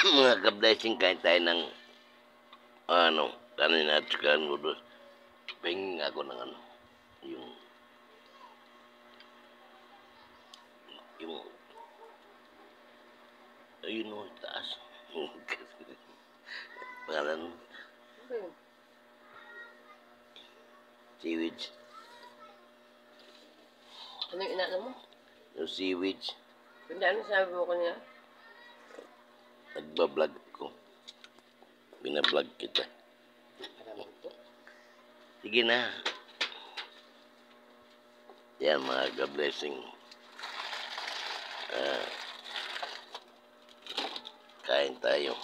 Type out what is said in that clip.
Mga ka-blessing, kain tayo ng kanin at saka noodles. Pahingin ako ng yung ayun o, taas. Pangalan, seaweed. Ano yung inaano mo? Yung seaweed. Hindi, ano sabi mo kanina? Nagbablog ko. Binablog kita. Sige na. Yan mga ka-blessing. Kain tayo.